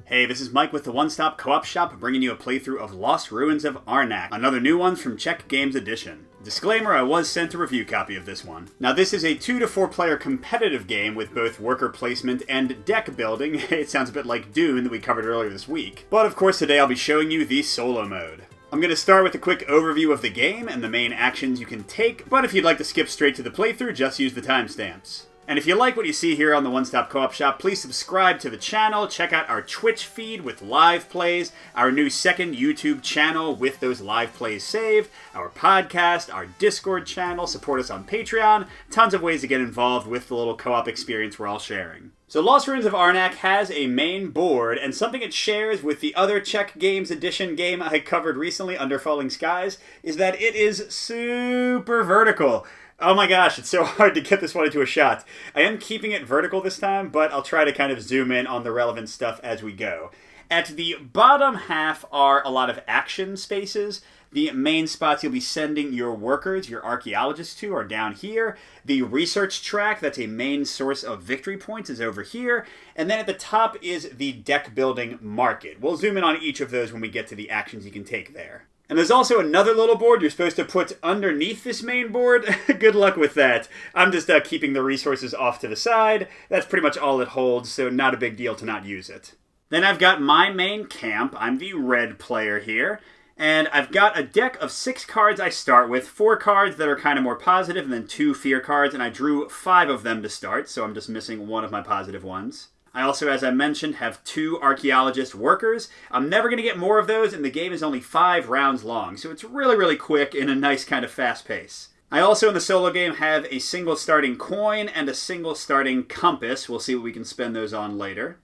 Hey, this is Mike with the One Stop Co-op Shop, bringing you a playthrough of Lost Ruins of Arnak, another new one from Czech Games Edition. Disclaimer, I was sent a review copy of this one. Now this is a 2 to 4 player competitive game with both worker placement and deck building. It sounds a bit like Dune that we covered earlier this week. But of course today I'll be showing you the solo mode. I'm going to start with a quick overview of the game and the main actions you can take, but if you'd like to skip straight to the playthrough, just use the timestamps. And if you like what you see here on the One Stop Co-op Shop, please subscribe to the channel, check out our Twitch feed with live plays, our new second YouTube channel with those live plays saved, our podcast, our Discord channel, support us on Patreon, tons of ways to get involved with the little co-op experience we're all sharing. So Lost Ruins of Arnak has a main board, and something it shares with the other Czech Games Edition game I covered recently, Under Falling Skies, is that it is super vertical. Oh my gosh, it's so hard to get this one into a shot. I am keeping it vertical this time, but I'll try to kind of zoom in on the relevant stuff as we go. At the bottom half are a lot of action spaces. The main spots you'll be sending your workers, your archaeologists to, are down here. The research track, that's a main source of victory points, is over here. And then at the top is the deck building market. We'll zoom in on each of those when we get to the actions you can take there. And there's also another little board you're supposed to put underneath this main board. Good luck with that. I'm just keeping the resources off to the side. That's pretty much all it holds, so not a big deal to not use it. Then I've got my main camp. I'm the red player here. And I've got a deck of 6 cards I start with. 4 cards that are kind of more positive, and then 2 fear cards. And I drew 5 of them to start, so I'm just missing one of my positive ones. I also, as I mentioned, have 2 archaeologist workers. I'm never going to get more of those, and the game is only 5 rounds long, so it's really quick in a nice kind of fast pace. I also, in the solo game, have a single starting coin and a single starting compass. We'll see what we can spend those on later.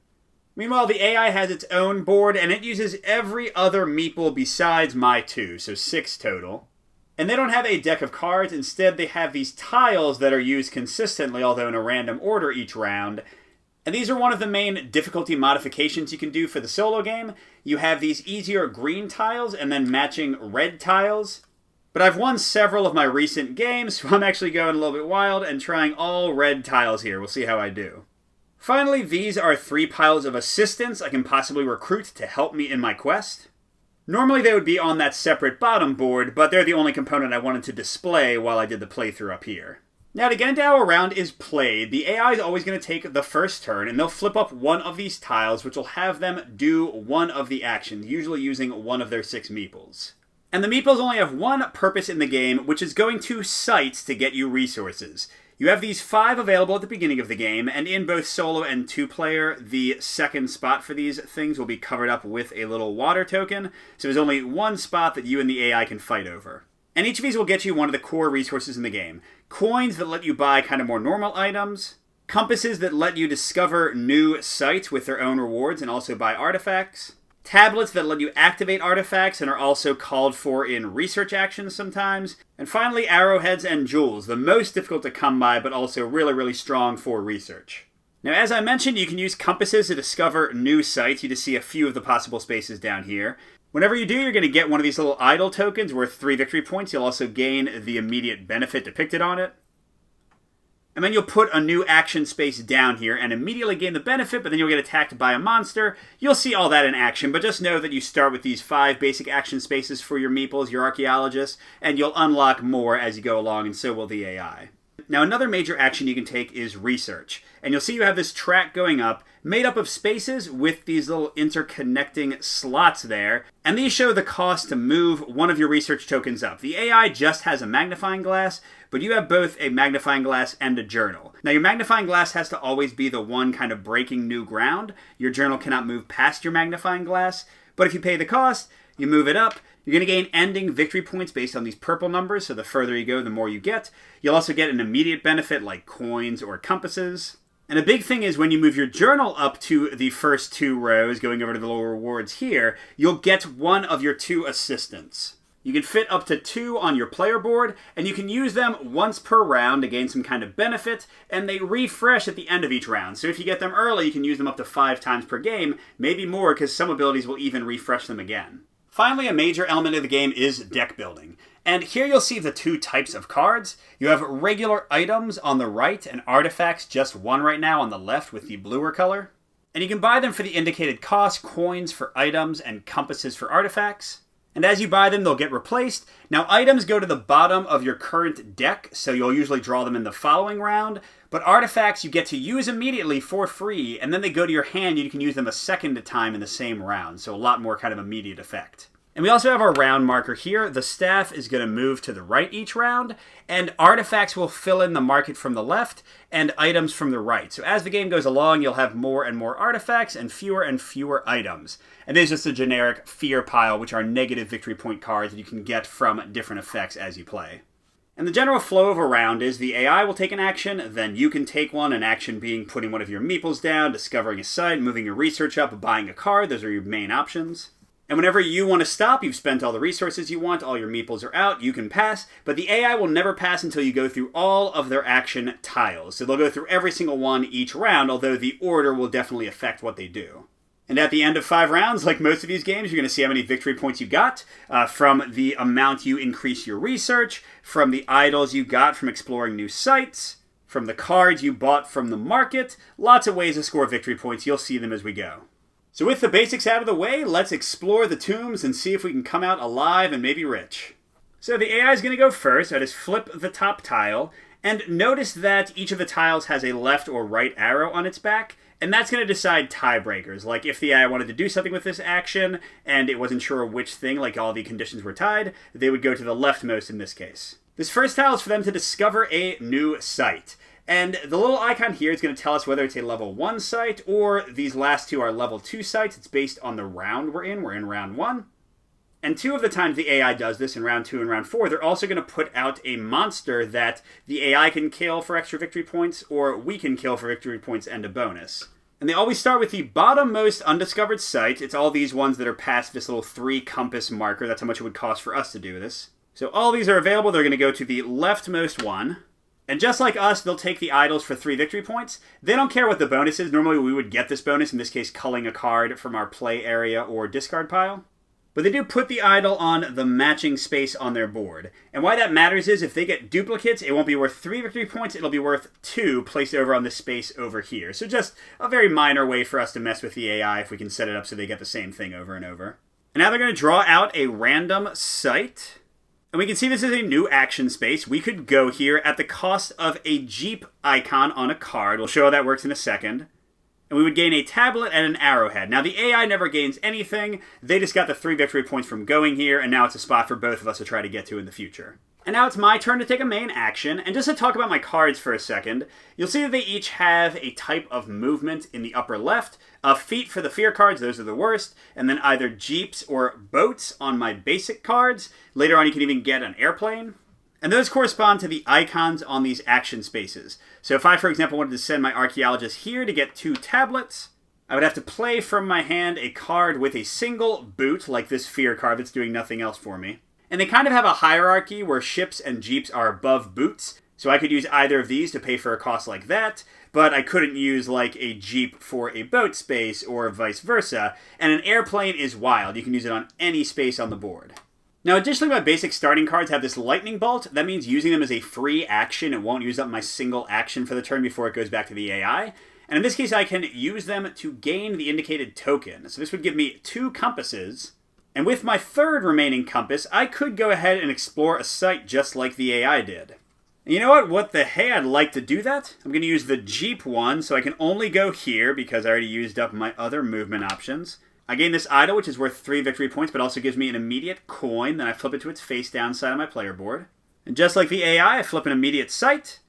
Meanwhile, the AI has its own board, and it uses every other meeple besides my 2, so 6 total. And they don't have a deck of cards. Instead, they have these tiles that are used consistently, although in a random order each round. And these are one of the main difficulty modifications you can do for the solo game. You have these easier green tiles and then matching red tiles. But I've won several of my recent games, so I'm actually going a little bit wild and trying all red tiles here. We'll see how I do. Finally, these are 3 piles of assistants I can possibly recruit to help me in my quest. Normally they would be on that separate bottom board, but they're the only component I wanted to display while I did the playthrough up here. Now, to get into how a round is played, the AI is always going to take the first turn, and they'll flip up one of these tiles, which will have them do one of the actions, usually using one of their 6 meeples. And the meeples only have one purpose in the game, which is going to sites to get you resources. You have these 5 available at the beginning of the game, and in both solo and 2-player, the second spot for these things will be covered up with a little water token, so there's only one spot that you and the AI can fight over. And each of these will get you one of the core resources in the game. Coins that let you buy kind of more normal items. Compasses that let you discover new sites with their own rewards and also buy artifacts. Tablets that let you activate artifacts and are also called for in research actions sometimes. And finally, arrowheads and jewels, the most difficult to come by but also really strong for research. Now, as I mentioned, you can use compasses to discover new sites. You just see a few of the possible spaces down here. Whenever you do, you're going to get one of these little idle tokens worth 3 victory points. You'll also gain the immediate benefit depicted on it. And then you'll put a new action space down here and immediately gain the benefit, but then you'll get attacked by a monster. You'll see all that in action, but just know that you start with these 5 basic action spaces for your meeples, your archaeologists, and you'll unlock more as you go along, and so will the AI. Now, another major action you can take is research. And you'll see you have this track going up, made up of spaces with these little interconnecting slots there. And these show the cost to move one of your research tokens up. The AI just has a magnifying glass, but you have both a magnifying glass and a journal. Now, your magnifying glass has to always be the one kind of breaking new ground. Your journal cannot move past your magnifying glass. But if you pay the cost, you move it up. You're going to gain ending victory points based on these purple numbers, so the further you go, the more you get. You'll also get an immediate benefit like coins or compasses. And a big thing is when you move your journal up to the first 2 rows, going over to the lower rewards here, you'll get one of your 2 assistants. You can fit up to 2 on your player board, and you can use them once per round to gain some kind of benefit, and they refresh at the end of each round. So if you get them early, you can use them up to 5 times per game, maybe more because some abilities will even refresh them again. Finally, a major element of the game is deck building. And here you'll see the 2 types of cards. You have regular items on the right and artifacts, just one right now on the left with the bluer color. And you can buy them for the indicated cost, coins for items, and compasses for artifacts. And as you buy them, they'll get replaced. Now, items go to the bottom of your current deck, so you'll usually draw them in the following round. But artifacts you get to use immediately for free, and then they go to your hand, and you can use them a second time in the same round. So a lot more kind of immediate effect. And we also have our round marker here. The staff is going to move to the right each round, and artifacts will fill in the market from the left, and items from the right. So as the game goes along, you'll have more and more artifacts and fewer items. And there's just a generic fear pile, which are negative victory point cards that you can get from different effects as you play. And the general flow of a round is the AI will take an action, then you can take one, an action being putting one of your meeples down, discovering a site, moving your research up, buying a card. Those are your main options. And whenever you want to stop, you've spent all the resources you want, all your meeples are out, you can pass, but the AI will never pass until you go through all of their action tiles. So they'll go through every single one each round, although the order will definitely affect what they do. And at the end of 5 rounds, like most of these games, you're going to see how many victory points you got from the amount you increase your research, from the idols you got from exploring new sites, from the cards you bought from the market. Lots of ways to score victory points. You'll see them as we go. So with the basics out of the way, let's explore the tombs and see if we can come out alive and maybe rich. So the AI is going to go first. I just flip the top tile, and notice that each of the tiles has a left or right arrow on its back, and that's going to decide tiebreakers. Like if the AI wanted to do something with this action, and it wasn't sure which thing, like all the conditions were tied, they would go to the leftmost in this case. This first tile is for them to discover a new site. And the little icon here is going to tell us whether it's a level 1 site or these last two are level 2 sites. It's based on the round we're in. We're in round 1. And 2 of the times the AI does this, in round 2 and round 4, they're also going to put out a monster that the AI can kill for extra victory points, or we can kill for victory points and a bonus. And they always start with the bottommost undiscovered site. It's all these ones that are past this little 3 compass marker. That's how much it would cost for us to do this. So all these are available. They're going to go to the leftmost one. And just like us, they'll take the idols for 3 victory points. They don't care what the bonus is. Normally we would get this bonus, in this case culling a card from our play area or discard pile. But they do put the idol on the matching space on their board. And why that matters is if they get duplicates, it won't be worth 3 victory points, it'll be worth 2 placed over on this space over here. So just a very minor way for us to mess with the AI if we can set it up so they get the same thing over and over. And now they're going to draw out a random site. And we can see this is a new action space. We could go here at the cost of a Jeep icon on a card. We'll show how that works in a second. And we would gain a tablet and an arrowhead. Now, the AI never gains anything. They just got the 3 victory points from going here, and now it's a spot for both of us to try to get to in the future. And now it's my turn to take a main action. And just to talk about my cards for a second, you'll see that they each have a type of movement in the upper left. Feet for the fear cards, those are the worst. And then either jeeps or boats on my basic cards. Later on, you can even get an airplane. And those correspond to the icons on these action spaces. So if I, for example, wanted to send my archaeologist here to get 2 tablets, I would have to play from my hand a card with a single boot, like this fear card that's doing nothing else for me. And they kind of have a hierarchy where ships and jeeps are above boots. So I could use either of these to pay for a cost like that, but I couldn't use like a jeep for a boat space or vice versa. And an airplane is wild. You can use it on any space on the board. Now, additionally, my basic starting cards have this lightning bolt. That means using them as a free action. It won't use up my single action for the turn before it goes back to the AI. And in this case, I can use them to gain the indicated token. So this would give me 2 compasses. And with my 3rd remaining compass, I could go ahead and explore a site just like the AI did. And you know what? What the hey, I'd like to do that. I'm going to use the Jeep one, so I can only go here because I already used up my other movement options. I gain this idol, which is worth 3 victory points, but also gives me an immediate coin. Then I flip it to its face down side of my player board. And just like the AI, I flip an immediate site.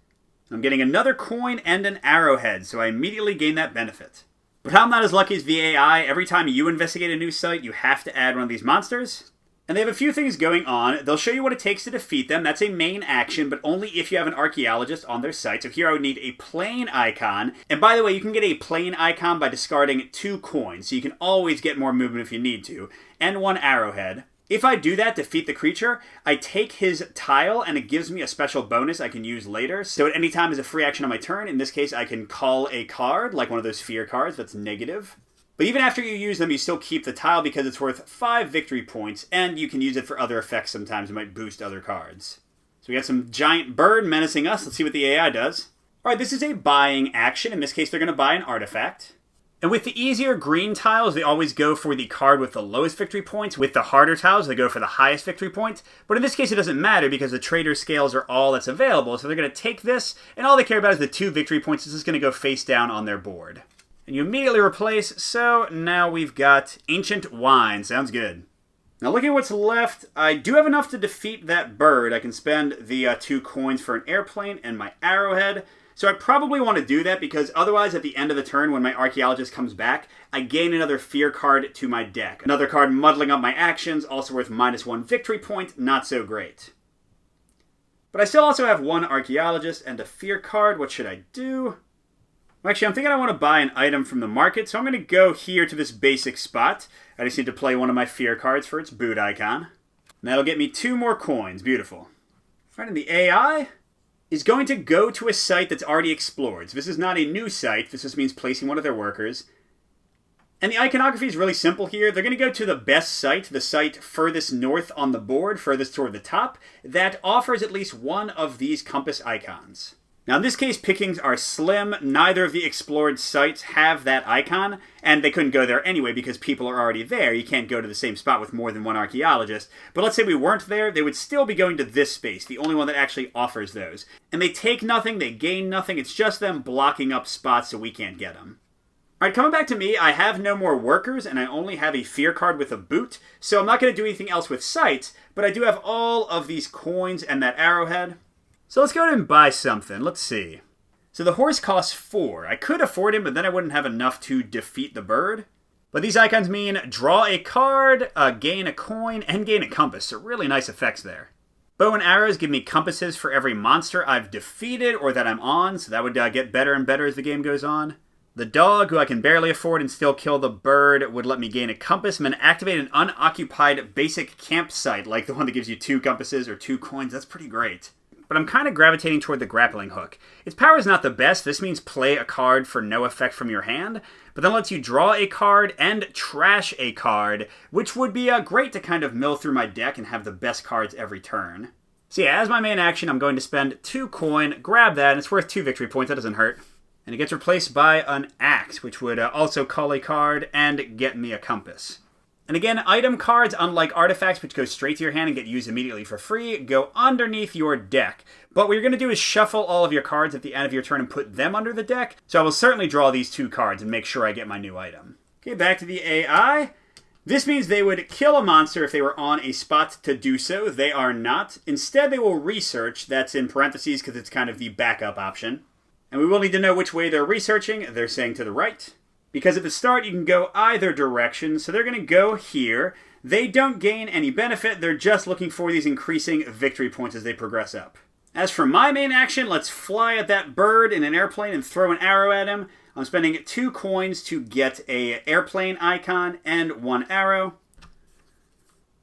I'm getting another coin and an arrowhead, so I immediately gain that benefit. But I'm not as lucky as the AI. Every time you investigate a new site, you have to add one of these monsters. And they have a few things going on. They'll show you what it takes to defeat them. That's a main action, but only if you have an archaeologist on their site. So here I would need a plane icon. And by the way, you can get a plane icon by discarding 2 coins. So you can always get more movement if you need to. And 1 arrowhead. If I do that, defeat the creature, I take his tile and it gives me a special bonus I can use later. So at any time as a free action on my turn, in this case I can call a card, like one of those fear cards that's negative. But even after you use them, you still keep the tile because it's worth 5 victory points, and you can use it for other effects sometimes. It might boost other cards. So we got some giant bird menacing us. Let's see what the AI does. Alright, this is a buying action. In this case, they're going to buy an artifact. And with the easier green tiles, they always go for the card with the lowest victory points. With the harder tiles, they go for the highest victory points. But in this case, it doesn't matter because the trader scales are all that's available. So they're going to take this, and all they care about is the 2 victory points. This is going to go face down on their board. And you immediately replace, so now we've got Ancient Wine. Sounds good. Now looking at what's left, I do have enough to defeat that bird. I can spend the 2 coins for an airplane and my arrowhead. So I probably want to do that because otherwise at the end of the turn when my archaeologist comes back, I gain another fear card to my deck. Another card muddling up my actions, also worth -1 victory point, not so great. But I still also have 1 archaeologist and a fear card. What should I do? Well, actually, I'm thinking I want to buy an item from the market, so I'm going to go here to this basic spot. I just need to play one of my fear cards for its boot icon. And that'll get me 2 more coins. Beautiful. Right, and the AI is going to go to a site that's already explored. So this is not a new site. This just means placing one of their workers. And the iconography is really simple here. They're going to go to the best site, the site furthest north on the board, furthest toward the top, that offers at least one of these compass icons. Now in this case, pickings are slim. Neither of the explored sites have that icon, and they couldn't go there anyway because people are already there. You can't go to the same spot with more than 1 archaeologist. But let's say we weren't there, they would still be going to this space, the only one that actually offers those. And they take nothing, they gain nothing, it's just them blocking up spots so we can't get them. Alright, coming back to me, I have no more workers, and I only have a fear card with a boot, so I'm not going to do anything else with sites, but I do have all of these coins and that arrowhead. So let's go ahead and buy something. Let's see. So the horse costs 4. I could afford him, but then I wouldn't have enough to defeat the bird. But these icons mean draw a card, gain a coin, and gain a compass. So really nice effects there. Bow and arrows give me compasses for every monster I've defeated or that I'm on. So that would get better and better as the game goes on. The dog, who I can barely afford and still kill the bird, would let me gain a compass. I'm going to activate an unoccupied basic campsite, like the one that gives you 2 compasses or 2 coins. That's pretty great. But I'm kind of gravitating toward the grappling hook. Its power is not the best. This means play a card for no effect from your hand, but then lets you draw a card and trash a card, which would be great to kind of mill through my deck and have the best cards every turn. So yeah, as my main action, I'm going to spend 2 coin, grab that, and it's worth 2 victory points. That doesn't hurt. And it gets replaced by an axe, which would also call a card and get me a compass. And again, item cards, unlike artifacts, which go straight to your hand and get used immediately for free, go underneath your deck. But what you're going to do is shuffle all of your cards at the end of your turn and put them under the deck. So I will certainly draw these 2 cards and make sure I get my new item. Okay, back to the AI. This means they would kill a monster if they were on a spot to do so. They are not. Instead, they will research. That's in parentheses because it's kind of the backup option. And we will need to know which way they're researching. They're saying to the right. Because at the start, you can go either direction, so they're going to go here. They don't gain any benefit, they're just looking for these increasing victory points as they progress up. As for my main action, let's fly at that bird in an airplane and throw an arrow at him. I'm spending 2 coins to get an airplane icon and 1 arrow.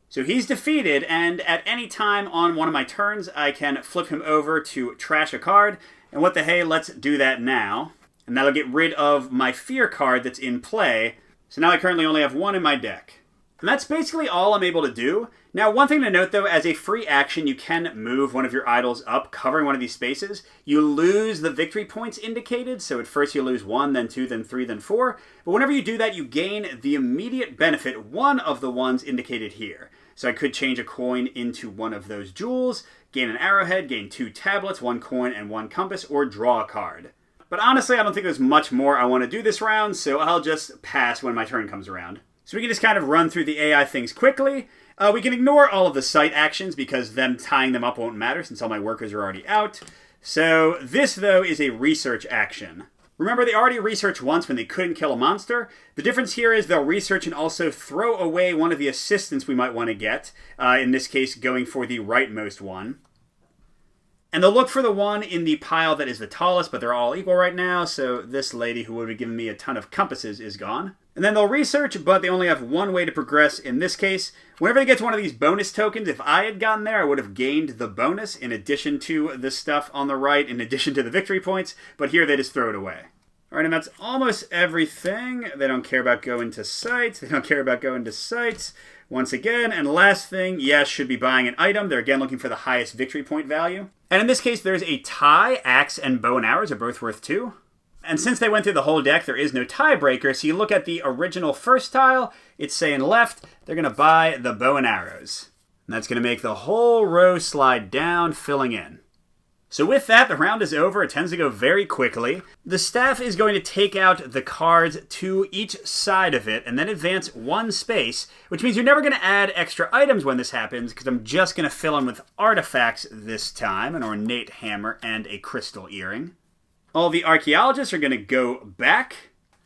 So he's defeated, and at any time on one of my turns, I can flip him over to trash a card. And what the hey, let's do that now. And that'll get rid of my fear card that's in play. So now I currently only have 1 in my deck. And that's basically all I'm able to do. Now, one thing to note though, as a free action, you can move one of your idols up, covering one of these spaces. You lose the victory points indicated. So at first you lose 1, then 2, then 3, then 4. But whenever you do that, you gain the immediate benefit, one of the ones indicated here. So I could change a coin into one of those jewels, gain an arrowhead, gain 2 tablets, 1 coin, and 1 compass, or draw a card. But honestly, I don't think there's much more I want to do this round, so I'll just pass when my turn comes around. So we can just kind of run through the AI things quickly. We can ignore all of the site actions because them tying them up won't matter since all my workers are already out. So this, though, is a research action. Remember, they already researched once when they couldn't kill a monster. The difference here is they'll research and also throw away one of the assistants we might want to get. In this case, going for the rightmost one. And they'll look for the one in the pile that is the tallest, but they're all equal right now, so this lady who would have given me a ton of compasses is gone. And then they'll research, but they only have 1 way to progress in this case. Whenever they get to one of these bonus tokens, if I had gotten there, I would have gained the bonus in addition to the stuff on the right, in addition to the victory points, but here they just throw it away. Alright, and that's almost everything. They don't care about going to sites. They don't care about going to sites. Once again, and last thing, yes, should be buying an item. They're again looking for the highest victory point value. And in this case, there's a tie. Axe and bow and arrows are both worth 2. And since they went through the whole deck, there is no tiebreaker, so you look at the original first tile, it's saying left, they're going to buy the bow and arrows. And that's going to make the whole row slide down, filling in. So with that, the round is over. It tends to go very quickly. The staff is going to take out the cards to each side of it and then advance one space, which means you're never going to add extra items when this happens, because I'm just going to fill in with artifacts this time, an ornate hammer and a crystal earring. All the archaeologists are going to go back.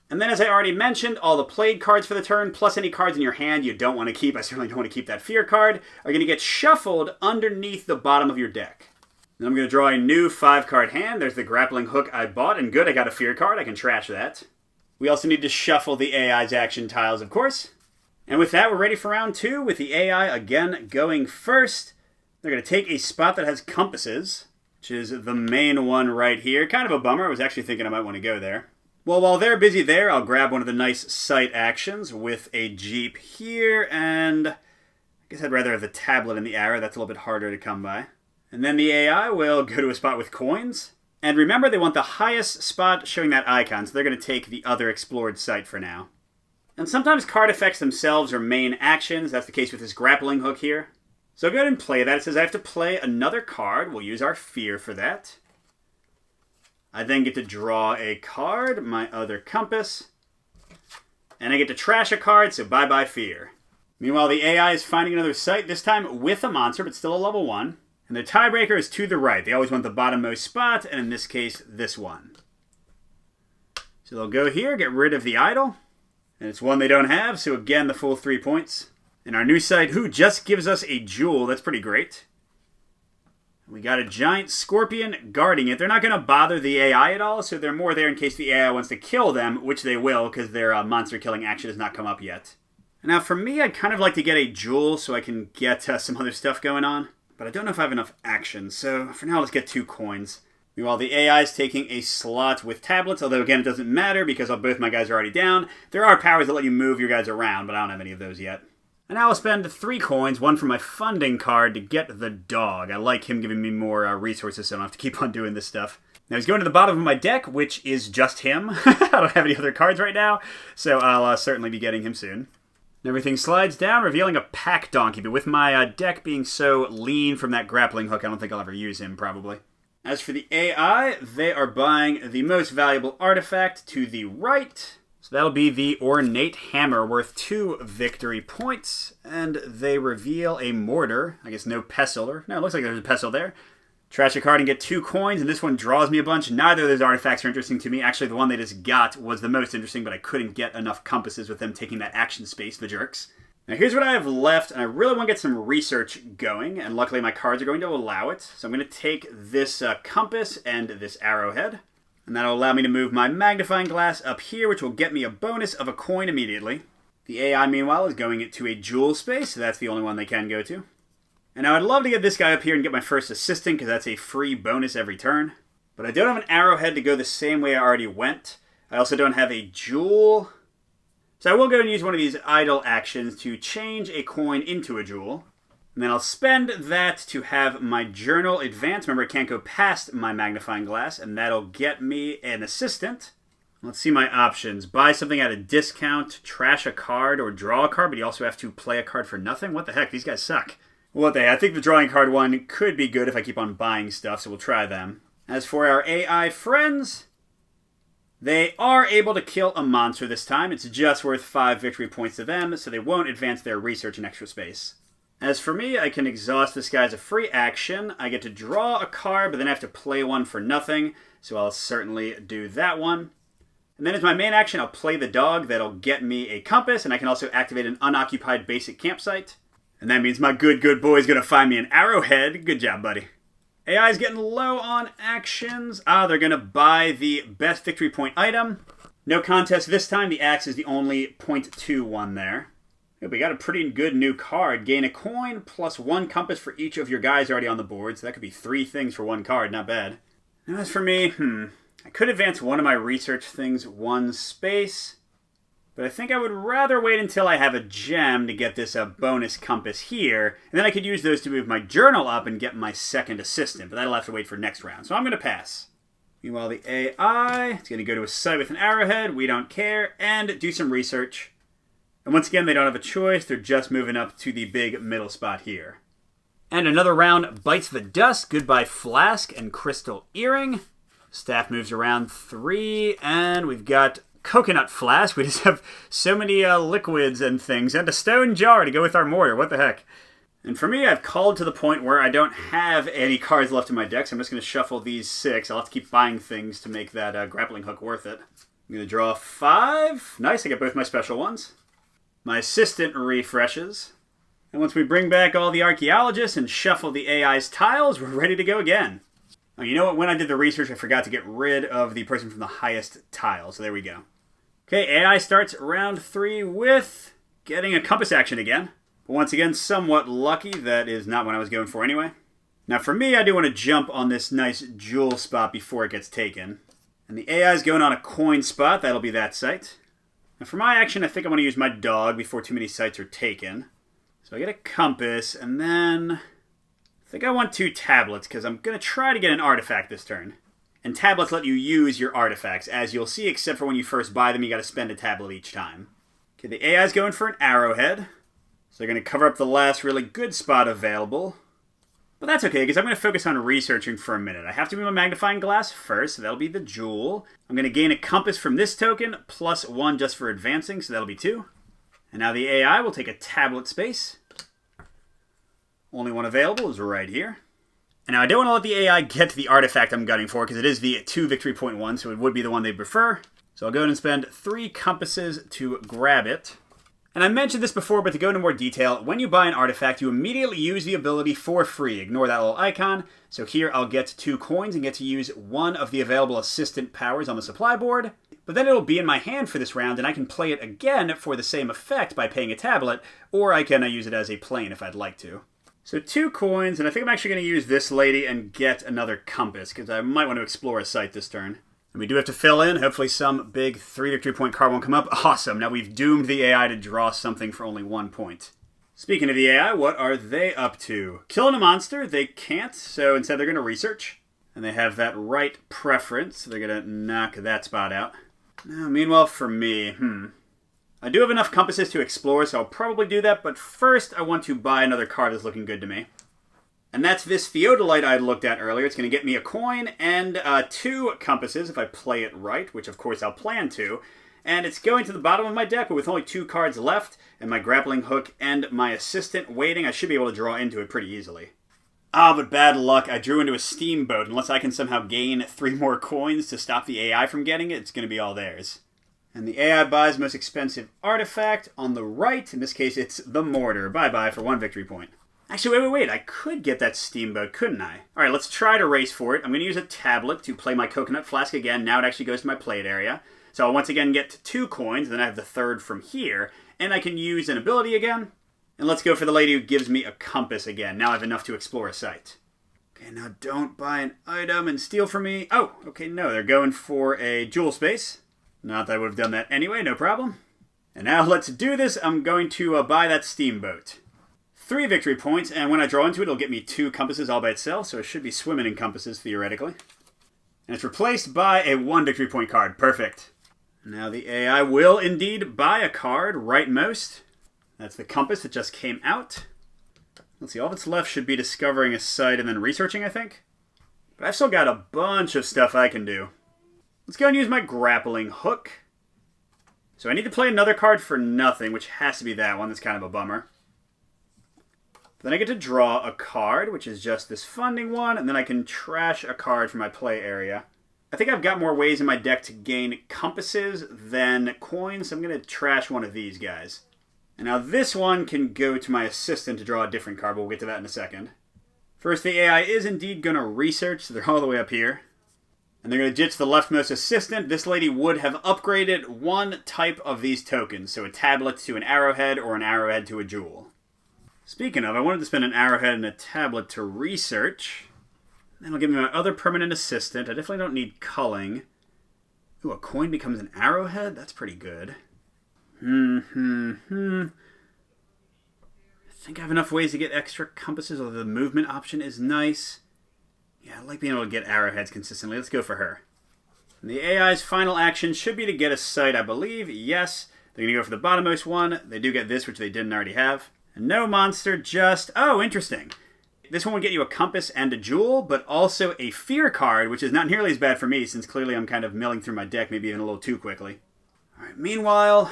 And then, as I already mentioned, all the played cards for the turn, plus any cards in your hand you don't want to keep, I certainly don't want to keep that fear card, are going to get shuffled underneath the bottom of your deck. Then I'm going to draw a new 5-card hand. There's the grappling hook I bought, and good, I got a fear card. I can trash that. We also need to shuffle the AI's action tiles, of course. And with that, we're ready for round 2, with the AI again going first. They're going to take a spot that has compasses, which is the main one right here. Kind of a bummer. I was actually thinking I might want to go there. Well, while they're busy there, I'll grab one of the nice sight actions with a Jeep here, and I guess I'd rather have the tablet and the arrow. That's a little bit harder to come by. And then the AI will go to a spot with coins. And remember, they want the highest spot showing that icon, so they're going to take the other explored site for now. And sometimes card effects themselves are main actions. That's the case with this grappling hook here. So I'll go ahead and play that. It says I have to play another card. We'll use our fear for that. I then get to draw a card, my other compass. And I get to trash a card, so bye-bye fear. Meanwhile, the AI is finding another site, this time with a monster, but still a level 1. And the tiebreaker is to the right. They always want the bottommost spot, and in this case, this one. So they'll go here, get rid of the idol. And it's one they don't have, so again, the full 3 points. And our new site, who just gives us a jewel. That's pretty great. We got a giant scorpion guarding it. They're not going to bother the AI at all, so they're more there in case the AI wants to kill them, which they will, because their monster-killing action has not come up yet. Now, for me, I'd kind of like to get a jewel so I can get some other stuff going on. But I don't know if I have enough action, so for now, let's get 2 coins. Meanwhile, the AI is taking a slot with tablets, although, again, it doesn't matter because both my guys are already down. There are powers that let you move your guys around, but I don't have any of those yet. And now I'll spend 3 coins, one for my funding card, to get the dog. I like him giving me more resources, so I don't have to keep on doing this stuff. Now he's going to the bottom of my deck, which is just him. I don't have any other cards right now, so I'll certainly be getting him soon. And everything slides down, revealing a pack donkey, but with my deck being so lean from that grappling hook, I don't think I'll ever use him, probably. As for the AI, they are buying the most valuable artifact to the right. So that'll be the ornate hammer, worth 2 victory points, and they reveal a mortar. I guess no pestle. No, it looks like there's a pestle there. Trash a card and get 2 coins, and this one draws me a bunch. Neither of those artifacts are interesting to me. Actually, the one they just got was the most interesting, but I couldn't get enough compasses with them taking that action space, the jerks. Now here's what I have left, and I really want to get some research going, and luckily my cards are going to allow it. So I'm going to take this compass and this arrowhead. And that'll allow me to move my magnifying glass up here, which will get me a bonus of a coin immediately. The AI, meanwhile, is going into a jewel space, so that's the only one they can go to. And now I'd love to get this guy up here and get my first assistant, because that's a free bonus every turn. But I don't have an arrowhead to go the same way I already went. I also don't have a jewel. So I will go and use one of these idle actions to change a coin into a jewel. And then I'll spend that to have my journal advance. Remember, it can't go past my magnifying glass, and that'll get me an assistant. Let's see my options. Buy something at a discount, trash a card, or draw a card, but you also have to play a card for nothing? What the heck? These guys suck. What the heck? I think the drawing card one could be good if I keep on buying stuff, so we'll try them. As for our AI friends, they are able to kill a monster this time. It's just worth 5 victory points to them, so they won't advance their research in extra space. As for me, I can exhaust this guy as a free action. I get to draw a card, but then I have to play one for nothing, so I'll certainly do that one. And then as my main action, I'll play the dog. That'll get me a compass, and I can also activate an unoccupied basic campsite. And that means my good boy is going to find me an arrowhead. Good job, buddy. AI is getting low on actions. They're going to buy the best victory point item. No contest this time. The axe is the only .2 one there. We got a pretty good new card. Gain a coin plus 1 compass for each of your guys already on the board. So that could be 3 things for 1 card. Not bad. Now as for me, I could advance one of my research things 1 space. But I think I would rather wait until I have a gem to get this bonus compass here. And then I could use those to move my journal up and get my second assistant. But that'll have to wait for next round. So I'm going to pass. Meanwhile, the AI is going to go to a site with an arrowhead. We don't care. And do some research. And once again, they don't have a choice. They're just moving up to the big middle spot here. And another round bites the dust. Goodbye Flask and Crystal Earring. Staff moves around 3. And we've got Coconut Flask. We just have so many liquids and things. And a stone jar to go with our mortar. What the heck? And for me, I've called to the point where I don't have any cards left in my deck, so I'm just going to shuffle these 6. I'll have to keep buying things to make that grappling hook worth it. I'm going to draw 5. Nice, I get both my special ones. My assistant refreshes. And once we bring back all the archaeologists and shuffle the AI's tiles, we're ready to go again. Oh, you know what? When I did the research, I forgot to get rid of the person from the highest tile, so there we go. Okay, AI starts round 3 with getting a compass action again. But once again, somewhat lucky. That is not what I was going for anyway. Now for me, I do want to jump on this nice jewel spot before it gets taken. And the AI is going on a coin spot. That'll be that site. Now for my action, I think I want to use my dog before too many sites are taken. So I get a compass, and then I think I want 2 tablets because I'm going to try to get an artifact this turn. And tablets let you use your artifacts, as you'll see, except for when you first buy them, you got to spend a tablet each time. Okay, the AI is going for an arrowhead. So they're going to cover up the last really good spot available. But that's okay, because I'm going to focus on researching for a minute. I have to move my magnifying glass first, so that'll be the jewel. I'm going to gain a compass from this token, plus 1 just for advancing, so that'll be 2. And now the AI will take a tablet space. Only one available is right here. And now I don't want to let the AI get to the artifact I'm gunning for, because it is the 2 victory point one, so it would be the one they prefer. So I'll go ahead and spend 3 compasses to grab it. And I mentioned this before, but to go into more detail, when you buy an artifact, you immediately use the ability for free. Ignore that little icon. So here I'll get 2 coins and get to use one of the available assistant powers on the supply board. But then it'll be in my hand for this round, and I can play it again for the same effect by paying a tablet, or I can use it as a plane if I'd like to. So 2 coins, and I think I'm actually going to use this lady and get another compass, because I might want to explore a site this turn. And we do have to fill in. Hopefully some big 3 victory point card won't come up. Awesome. Now we've doomed the AI to draw something for only 1 point. Speaking of the AI, what are they up to? Killing a monster? They can't, so instead they're going to research. And they have that right preference, so they're going to knock that spot out. Now, meanwhile for me, I do have enough compasses to explore, so I'll probably do that, but first I want to buy another card that's looking good to me. And that's this theodolite I looked at earlier. It's going to get me a coin and 2 compasses if I play it right, which of course I'll plan to. And it's going to the bottom of my deck, but with only 2 cards left, and my grappling hook and my assistant waiting, I should be able to draw into it pretty easily. Ah, but bad luck. I drew into a steamboat. Unless I can somehow gain 3 more coins to stop the AI from getting it, it's going to be all theirs. And the AI buys the most expensive artifact on the right. In this case, it's the mortar. Bye-bye for 1 victory point. Actually, wait. I could get that steamboat, couldn't I? All right, let's try to race for it. I'm going to use a tablet to play my coconut flask again. Now it actually goes to my played area. So I'll once again get 2 coins, then I have the 3rd from here. And I can use an ability again. And let's go for the lady who gives me a compass again. Now I have enough to explore a site. Okay, now don't buy an item and steal from me. Oh, okay, no, they're going for a jewel space. Not that I would have done that anyway, no problem. And now let's do this. I'm going to buy that steamboat. 3 victory points, and when I draw into it, it'll get me 2 compasses all by itself, so I should be swimming in compasses, theoretically. And it's replaced by a 1 victory point card. Perfect. Now the AI will indeed buy a card, rightmost. That's the compass that just came out. Let's see, all that's left should be discovering a site and then researching, I think. But I've still got a bunch of stuff I can do. Let's go and use my grappling hook. So I need to play another card for nothing, which has to be that one. That's kind of a bummer. Then I get to draw a card, which is just this funding one, and then I can trash a card from my play area. I think I've got more ways in my deck to gain compasses than coins, so I'm going to trash one of these guys. And now this one can go to my assistant to draw a different card, but we'll get to that in a second. First, the AI is indeed going to research, so they're all the way up here. And they're going to ditch the leftmost assistant. This lady would have upgraded 1 type of these tokens, so a tablet to an arrowhead or an arrowhead to a jewel. Speaking of, I wanted to spend an arrowhead and a tablet to research. That'll give me my other permanent assistant. I definitely don't need culling. Ooh, a coin becomes an arrowhead? That's pretty good. I think I have enough ways to get extra compasses, although the movement option is nice. Yeah, I like being able to get arrowheads consistently. Let's go for her. And the AI's final action should be to get a site, I believe. Yes. They're going to go for the bottommost one. They do get this, which they didn't already have. And no monster, just... Oh, interesting. This one would get you a compass and a jewel, but also a fear card, which is not nearly as bad for me, since clearly I'm kind of milling through my deck, maybe even a little too quickly. Alright, meanwhile,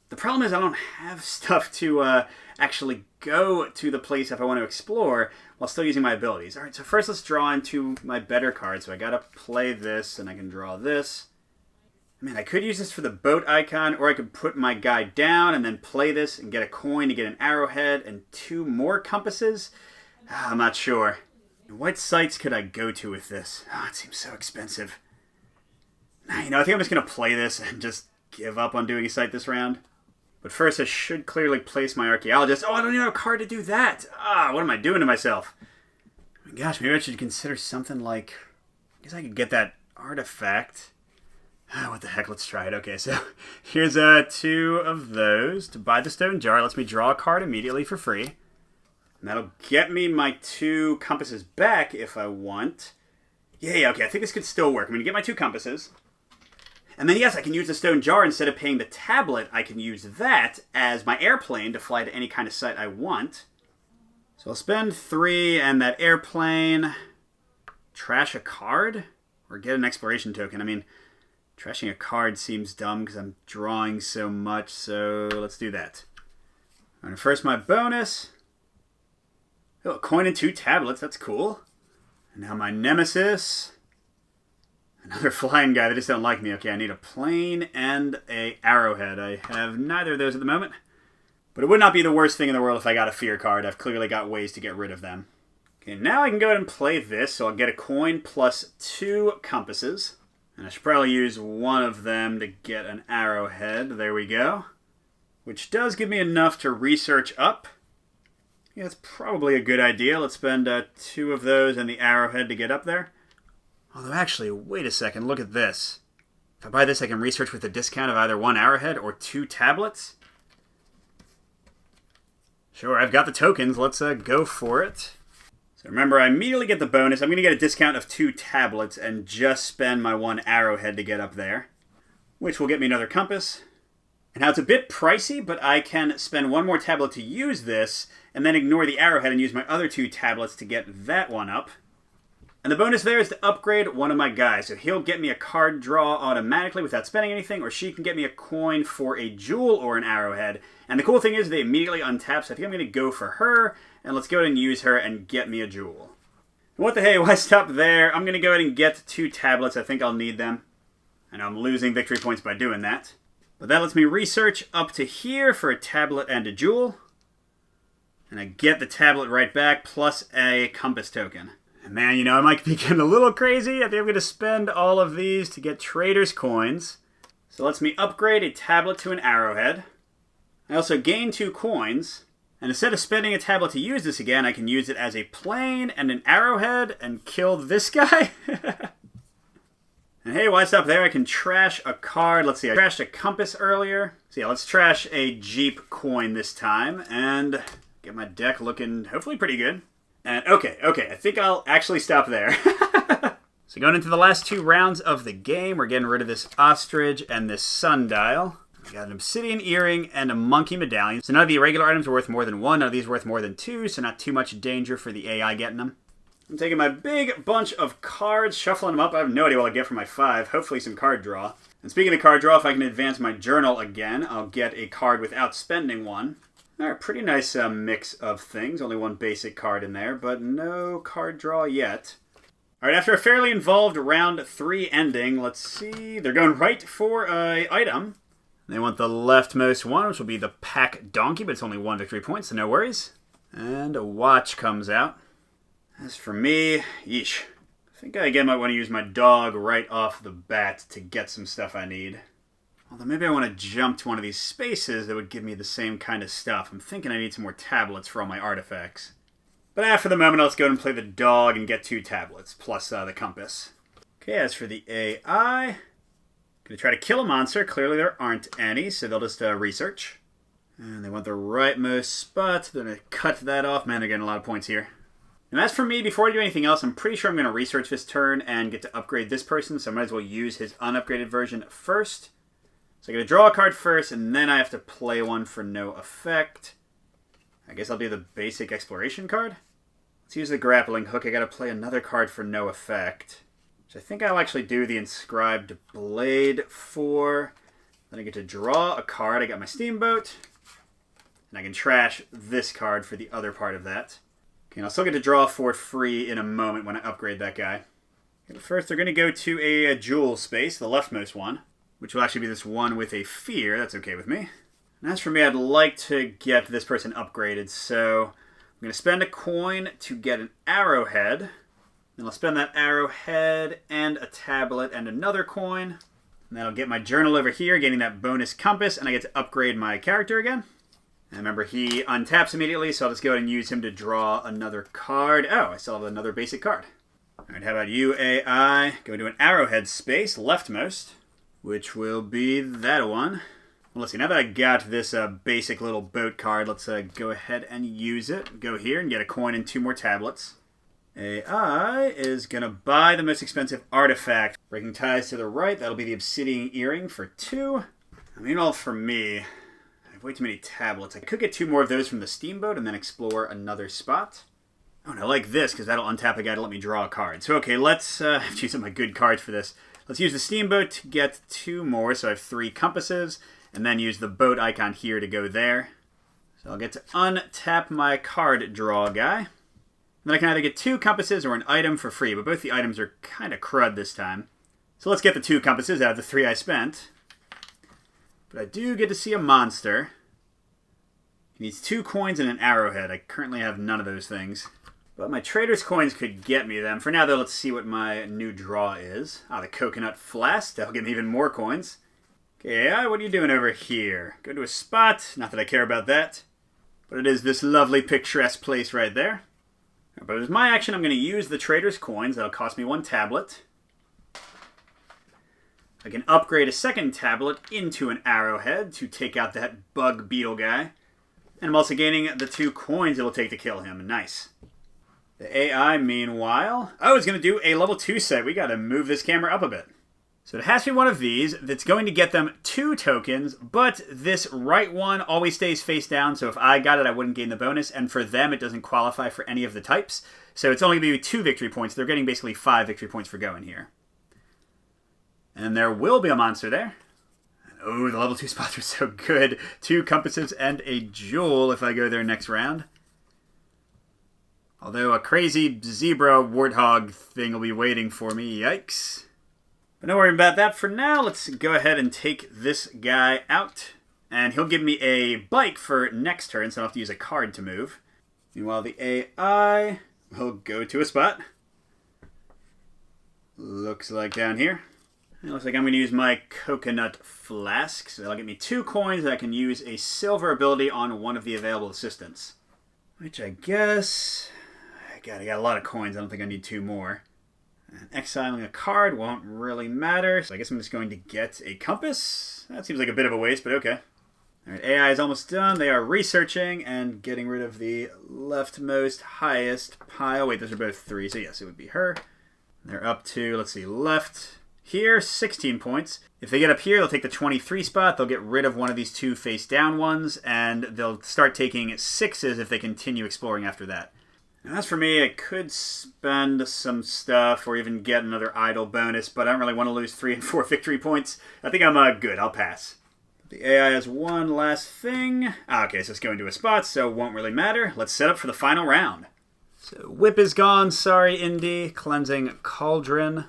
the problem is I don't have stuff to actually go to the place if I want to explore, while still using my abilities. Alright, so first let's draw into my better cards. So I gotta play this, and I can draw this. Man, I could use this for the boat icon, or I could put my guy down and then play this and get a coin to get an arrowhead and 2 more compasses. I'm not sure. What sites could I go to with this? Oh, it seems so expensive. Nah, I think I'm just going to play this and just give up on doing a site this round. But first, I should clearly place my archaeologist. Oh, I don't even have a card to do that. What am I doing to myself? Gosh, maybe I should consider something like... I guess I could get that artifact. What the heck, let's try it. Okay, so here's 2 of those. To buy the stone jar, lets me draw a card immediately for free. And that'll get me my 2 compasses back if I want. Yeah, okay, I think this could still work. I'm going to get my 2 compasses. And then, yes, I can use the stone jar. Instead of paying the tablet, I can use that as my airplane to fly to any kind of site I want. So I'll spend 3 and that airplane. Trash a card? Or get an exploration token. I mean... Trashing a card seems dumb because I'm drawing so much, so let's do that. Alright, first my bonus. Oh, a coin and 2 tablets, that's cool. And now my nemesis. Another flying guy, they just don't like me. Okay, I need a plane and a arrowhead. I have neither of those at the moment. But it would not be the worst thing in the world if I got a fear card. I've clearly got ways to get rid of them. Okay, now I can go ahead and play this, so I'll get a coin plus 2 compasses. And I should probably use one of them to get an arrowhead. There we go. Which does give me enough to research up. Yeah, that's probably a good idea. Let's spend 2 of those and the arrowhead to get up there. Although actually, wait a second, look at this. If I buy this, I can research with a discount of either 1 arrowhead or 2 tablets. Sure, I've got the tokens. Let's go for it. So remember, I immediately get the bonus. I'm going to get a discount of 2 tablets and just spend my 1 arrowhead to get up there, which will get me another compass. And now it's a bit pricey, but I can spend 1 more tablet to use this, and then ignore the arrowhead and use my other 2 tablets to get that one up. And the bonus there is to upgrade one of my guys. So he'll get me a card draw automatically without spending anything, or she can get me a coin for a jewel or an arrowhead. And the cool thing is they immediately untap, so I think I'm going to go for her, and let's go ahead and use her and get me a jewel. What the hey, why stop there? I'm going to go ahead and get 2 tablets. I think I'll need them. I know I'm losing victory points by doing that. But that lets me research up to here for a tablet and a jewel. And I get the tablet right back, plus a compass token. And man, I might be getting a little crazy. I think I'm going to spend all of these to get trader's coins. So it lets me upgrade a tablet to an arrowhead. I also gain 2 coins. And instead of spending a tablet to use this again, I can use it as a plane and an arrowhead and kill this guy. And hey, why stop there? I can trash a card. Let's see, I trashed a compass earlier. So yeah, let's trash a Jeep coin this time and get my deck looking hopefully pretty good. And okay, I think I'll actually stop there. So going into the last 2 rounds of the game, we're getting rid of this ostrich and this sundial. We got an obsidian earring and a monkey medallion. So none of the irregular items are worth more than 1. None of these are worth more than 2, so not too much danger for the AI getting them. I'm taking my big bunch of cards, shuffling them up. I have no idea what I'll get for my 5. Hopefully some card draw. And speaking of card draw, if I can advance my journal again, I'll get a card without spending 1. Alright, pretty nice mix of things. Only 1 basic card in there, but no card draw yet. Alright, after a fairly involved round 3 ending, let's see. They're going right for an item. They want the leftmost one, which will be the pack donkey, but it's only 1 victory point, so no worries. And a watch comes out. As for me, yeesh. I think I again might want to use my dog right off the bat to get some stuff I need. Although maybe I want to jump to one of these spaces that would give me the same kind of stuff. I'm thinking I need some more tablets for all my artifacts. But for the moment, let's go ahead and play the dog and get 2 tablets, plus the compass. Okay, as for the AI... Gonna try to kill a monster. Clearly there aren't any, so they'll just research. And they want the rightmost spot. They're gonna cut that off. Man, they're getting a lot of points here. And as for me, before I do anything else, I'm pretty sure I'm going to research this turn and get to upgrade this person, so I might as well use his unupgraded version first. So I'm going to draw a card first, and then I have to play one for no effect. I guess I'll do the basic exploration card. Let's use the grappling hook. I got to play another card for no effect, which I think I'll actually do the inscribed blade for. Then I get to draw a card. I got my steamboat, and I can trash this card for the other part of that. Okay, and I'll still get to draw for free in a moment when I upgrade that guy. Okay, but first, they're going to go to a jewel space, the leftmost one, which will actually be this one with a fear. That's okay with me. And as for me, I'd like to get this person upgraded, so I'm going to spend a coin to get an arrowhead. Then I'll spend that arrowhead and a tablet and another coin. And then I'll get my journal over here, getting that bonus compass, and I get to upgrade my character again. And remember, he untaps immediately, so I'll just go ahead and use him to draw another card. Oh, I still have another basic card. All right, how about you, AI? Go to an arrowhead space, leftmost, which will be that one. Well, let's see, now that I got this basic little boat card, let's go ahead and use it. Go here and get a coin and 2 more tablets. AI is going to buy the most expensive artifact. Breaking ties to the right, that'll be the obsidian earring for 2. I mean, all for me. I have way too many tablets. I could get 2 more of those from the steamboat and then explore another spot. Oh, and I like this because that'll untap a guy to let me draw a card. So, okay, let's choose some of my good cards for this. Let's use the steamboat to get 2 more, so I have 3 compasses. And then use the boat icon here to go there. So I'll get to untap my card draw guy. And then I can either get 2 compasses or an item for free, but both the items are kind of crud this time. So let's get the 2 compasses out of the 3 I spent. But I do get to see a monster. He needs 2 coins and an arrowhead. I currently have none of those things. But my trader's coins could get me them. For now, though, let's see what my new draw is. Ah, the coconut flask. That'll give me even more coins. Okay, AI, what are you doing over here? Go to a spot. Not that I care about that. But it is this lovely picturesque place right there. But as my action, I'm going to use the trader's coins. That'll cost me 1 tablet. I can upgrade a second tablet into an arrowhead to take out that bug beetle guy. And I'm also gaining the 2 coins it'll take to kill him. Nice. The AI, meanwhile... Oh, it's going to do a level 2 set. We got to move this camera up a bit. So it has to be one of these that's going to get them 2 tokens, but this right one always stays face down, so if I got it, I wouldn't gain the bonus, and for them, it doesn't qualify for any of the types. So it's only going to be 2 victory points. They're getting basically 5 victory points for going here. And there will be a monster there. Oh, the level 2 spots are so good. 2 compasses and a jewel if I go there next round. Although a crazy zebra warthog thing will be waiting for me. Yikes. But don't worry about that for now. Let's go ahead and take this guy out. And he'll give me a bike for next turn, so I'll have to use a card to move. Meanwhile, the AI will go to a spot. Looks like down here. It looks like I'm going to use my coconut flask. So that'll get me 2 coins that I can use a silver ability on one of the available assistants. Which I guess... God, I got a lot of coins. I don't think I need 2 more. And exiling a card won't really matter. So I guess I'm just going to get a compass. That seems like a bit of a waste, but okay. Alright, AI is almost done. They are researching and getting rid of the leftmost highest pile. Wait, those are both 3, so yes, it would be her. They're up to, let's see, left here, 16 points. If they get up here, they'll take the 23 spot. They'll get rid of one of these 2 face down ones, and they'll start taking 6s if they continue exploring after that. Now, as for me, I could spend some stuff or even get another idle bonus, but I don't really want to lose 3 and 4 victory points. I think I'm good. I'll pass. The AI has one last thing. Okay, so it's going to a spot, so it won't really matter. Let's set up for the final round. So Whip is gone. Sorry, Indy. Cleansing Cauldron.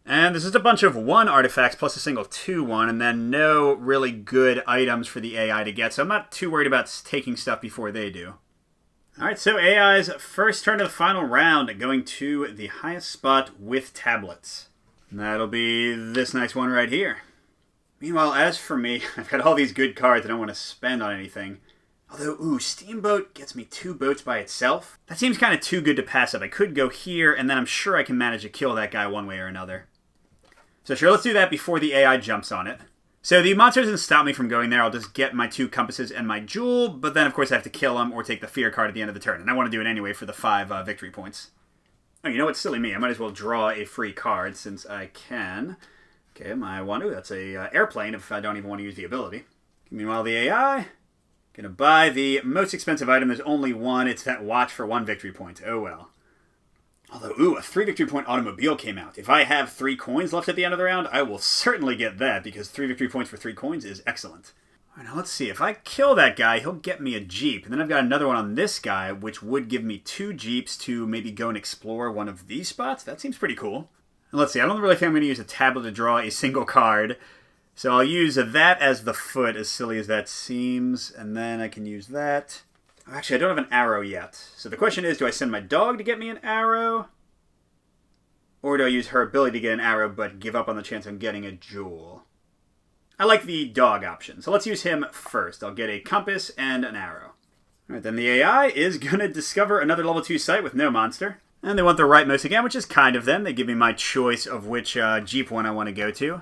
And this is a bunch of 1 artifacts plus a single 2-1, and then no really good items for the AI to get, so I'm not too worried about taking stuff before they do. Alright, so AI's first turn of the final round, going to the highest spot with tablets. And that'll be this nice one right here. Meanwhile, as for me, I've got all these good cards I don't want to spend on anything. Although, ooh, Steamboat gets me 2 boats by itself. That seems kind of too good to pass up. I could go here, and then I'm sure I can manage to kill that guy one way or another. So sure, let's do that before the AI jumps on it. So the monster doesn't stop me from going there. I'll just get my 2 compasses and my jewel, but then of course I have to kill him or take the fear card at the end of the turn. And I want to do it anyway for the 5 victory points. Oh, you know what? Silly me. I might as well draw a free card since I can. Okay, my one. Ooh, that's a airplane if I don't even want to use the ability. Meanwhile, the AI... Gonna buy the most expensive item. There's only one. It's that watch for 1 victory point. Oh well. Although, ooh, a 3 victory point automobile came out. If I have 3 coins left at the end of the round, I will certainly get that, because 3 victory points for 3 coins is excellent. All right, now let's see. If I kill that guy, he'll get me a Jeep. And then I've got another one on this guy, which would give me 2 Jeeps to maybe go and explore one of these spots. That seems pretty cool. And let's see. I don't really think I'm going to use a tablet to draw a single card. So I'll use that as the foot, as silly as that seems. And then I can use that. Actually, I don't have an arrow yet. So the question is, do I send my dog to get me an arrow? Or do I use her ability to get an arrow, but give up on the chance of getting a jewel? I like the dog option. So let's use him first. I'll get a compass and an arrow. All right, then the AI is going to discover another level 2 site with no monster. And they want the rightmost again, which is kind of them. They give me my choice of which Jeep one I want to go to.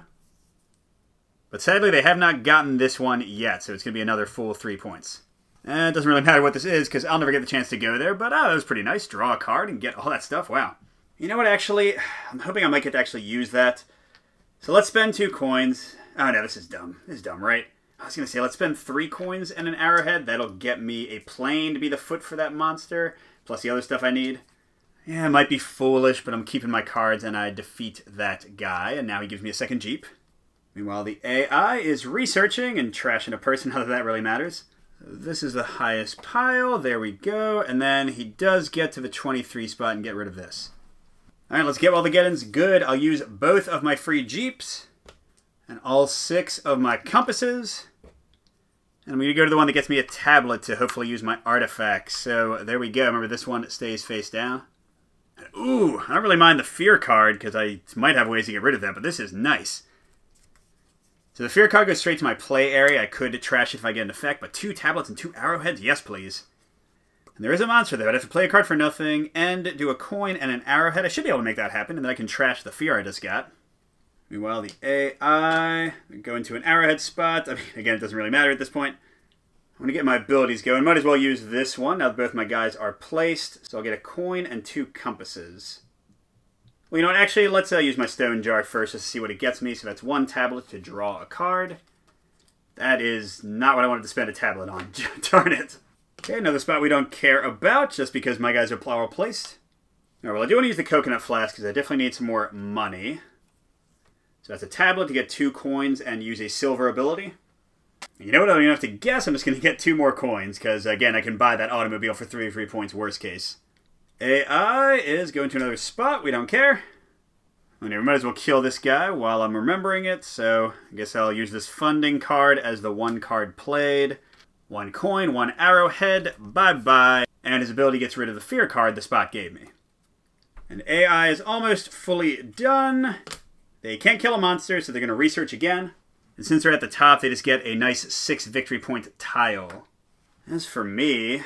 But sadly, they have not gotten this one yet, so it's going to be another full 3 points. And it doesn't really matter what this is, because I'll never get the chance to go there, but that was pretty nice. Draw a card and get all that stuff. Wow. You know what, actually? I'm hoping I might get to actually use that. So let's spend 2 coins. Oh, no, this is dumb. This is dumb, right? I was going to say, let's spend 3 coins and an arrowhead. That'll get me a plane to be the foot for that monster, plus the other stuff I need. Yeah, it might be foolish, but I'm keeping my cards, and I defeat that guy, and now he gives me a second Jeep. Meanwhile, the AI is researching and trashing a person, not that that really matters. So this is the highest pile. There we go. And then he does get to the 23 spot and get rid of this. All right, let's get all the get-ins good. I'll use both of my free Jeeps and all 6 of my compasses. And I'm going to go to the one that gets me a tablet to hopefully use my artifacts. So there we go. Remember, this one stays face down. And, ooh, I don't really mind the fear card because I might have ways to get rid of that, but this is nice. So the fear card goes straight to my play area. I could trash it if I get an effect, but 2 tablets and 2 arrowheads? Yes, please. And there is a monster there. I'd have to play a card for nothing and do a coin and an arrowhead. I should be able to make that happen, and then I can trash the fear I just got. Meanwhile, the AI go into an arrowhead spot. I mean, again, it doesn't really matter at this point. I'm going to get my abilities going. Might as well use this one now that both my guys are placed. So I'll get a coin and 2 compasses. Well, you know what? Actually, let's use my stone jar first just to see what it gets me. So that's 1 tablet to draw a card. That is not what I wanted to spend a tablet on. Darn it. Okay, another spot we don't care about just because my guys are well placed. All right, well, I do want to use the coconut flask because I definitely need some more money. So that's a tablet to get 2 coins and use a silver ability. And you know what? I don't even have to guess. I'm just going to get 2 more coins because, again, I can buy that automobile for 3 points, worst case. AI is going to another spot. We don't care. And we might as well kill this guy while I'm remembering it. So I guess I'll use this funding card as the 1 card played. 1 coin, 1 arrowhead. Bye-bye. And his ability gets rid of the fear card the spot gave me. And AI is almost fully done. They can't kill a monster, so they're going to research again. And since they're at the top, they just get a nice 6 victory point tile. As for me,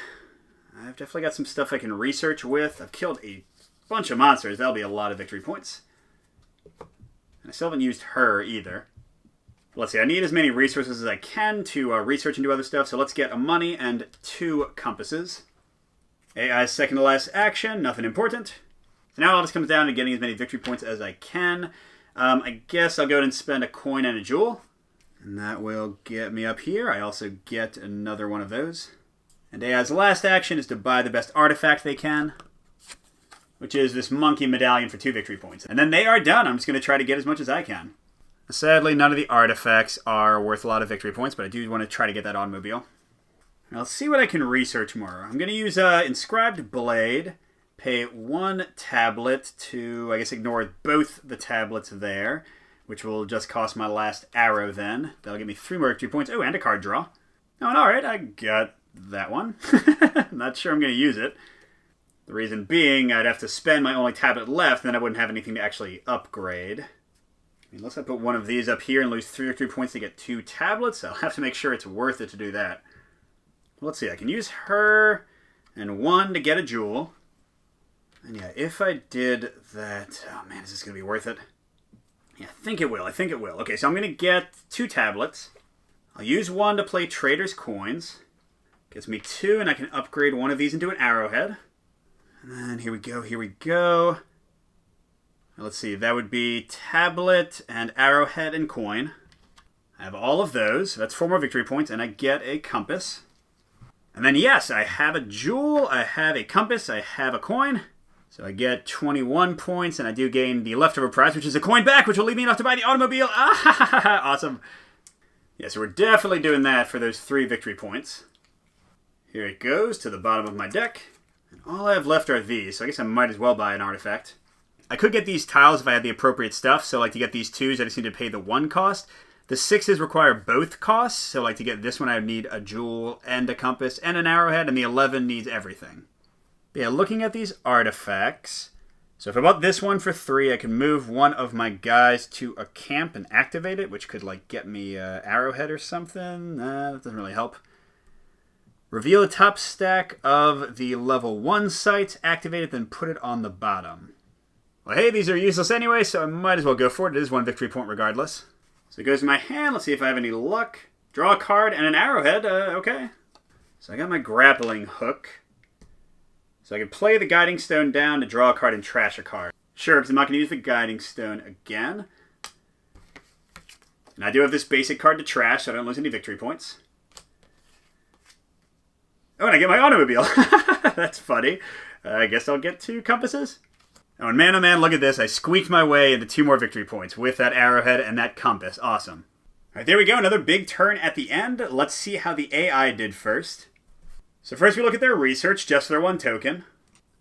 I've definitely got some stuff I can research with. I've killed a bunch of monsters. That'll be a lot of victory points. And I still haven't used her either. Let's see, I need as many resources as I can to research and do other stuff. So let's get a money and 2 compasses. AI's second to last action, nothing important. So now it all just comes down to getting as many victory points as I can. I guess I'll go ahead and spend a coin and a jewel. And that will get me up here. I also get another one of those. And AI's last action is to buy the best artifact they can, which is this monkey medallion for 2 victory points. And then they are done. I'm just going to try to get as much as I can. Sadly, none of the artifacts are worth a lot of victory points, but I do want to try to get that automobile. Now, let's see what I can research more. I'm going to use Inscribed Blade, pay 1 tablet to, I guess, ignore both the tablets there, which will just cost my last arrow then. That'll give me 3 more victory points. Oh, and a card draw. Oh, and all right, I got that one. Not sure I'm going to use it. The reason being, I'd have to spend my only tablet left, and then I wouldn't have anything to actually upgrade. Unless I put one of these up here and lose 3 victory points to get 2 tablets, I'll have to make sure it's worth it to do that. Let's see, I can use her and 1 to get a jewel. And yeah, if I did that... Oh man, is this going to be worth it? Yeah, I think it will. Okay, so I'm going to get 2 tablets. I'll use one to play Trader's Coins. Gets me 2, and I can upgrade one of these into an arrowhead. And then here we go. Let's see, that would be tablet and arrowhead and coin. I have all of those. That's 4 more victory points, and I get a compass. And then, yes, I have a jewel, I have a compass, I have a coin. So I get 21 points, and I do gain the leftover prize, which is a coin back, which will leave me enough to buy the automobile. Ah, awesome. Yeah, so we're definitely doing that for those 3 victory points. Here it goes to the bottom of my deck. And all I have left are these, so I guess I might as well buy an artifact. I could get these tiles if I had the appropriate stuff, so like to get these 2s, I just need to pay the 1 cost. The 6s require both costs, so like to get this one I would need a jewel and a compass and an arrowhead, and the 11 needs everything. But yeah, looking at these artifacts, so if I bought this one for 3, I can move one of my guys to a camp and activate it, which could like get me arrowhead or something. That doesn't really help. Reveal the top stack of the level 1 site, activate it, then put it on the bottom. Well, hey, these are useless anyway, so I might as well go for it. It is 1 victory point regardless. So it goes in my hand. Let's see if I have any luck. Draw a card and an arrowhead. Okay. So I got my grappling hook. So I can play the guiding stone down to draw a card and trash a card. Sure, because I'm not going to use the guiding stone again. And I do have this basic card to trash, so I don't lose any victory points. Oh, and I get my automobile. That's funny. I guess I'll get 2 compasses. Oh, and man, oh man, look at this. I squeaked my way into 2 more victory points with that arrowhead and that compass. Awesome. All right, there we go. Another big turn at the end. Let's see how the AI did first. So first we look at their research, just their 1 token,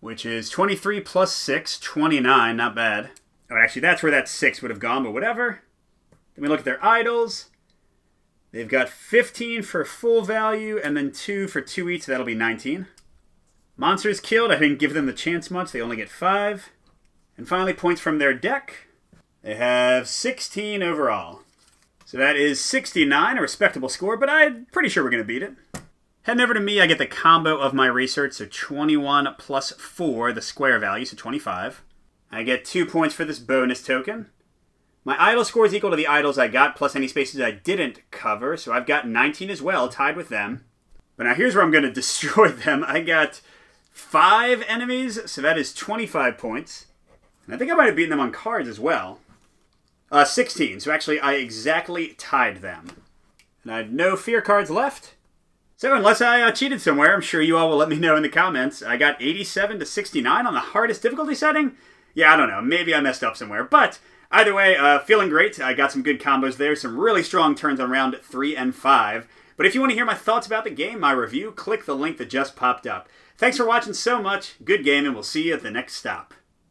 which is 23 plus 6, 29. Not bad. Oh, actually, that's where that 6 would have gone, but whatever. Then we look at their idols. They've got 15 for full value, and then 2 for 2 each, so that'll be 19. Monsters killed, I didn't give them the chance much. They only get 5. And finally, points from their deck. They have 16 overall. So that is 69, a respectable score, but I'm pretty sure we're going to beat it. Heading over to me, I get the combo of my research, so 21 plus 4, the square value, so 25. I get 2 points for this bonus token. My idol score is equal to the idols I got, plus any spaces I didn't cover, so I've got 19 as well, tied with them. But now here's where I'm going to destroy them. I got 5 enemies, so that is 25 points. And I think I might have beaten them on cards as well. 16, so actually I exactly tied them. And I had no fear cards left. So unless I cheated somewhere, I'm sure you all will let me know in the comments. I got 87 to 69 on the hardest difficulty setting. Yeah, I don't know. Maybe I messed up somewhere. But either way, feeling great. I got some good combos there. Some really strong turns on round 3 and 5. But if you want to hear my thoughts about the game, my review, click the link that just popped up. Thanks for watching so much. Good game, and we'll see you at the next stop.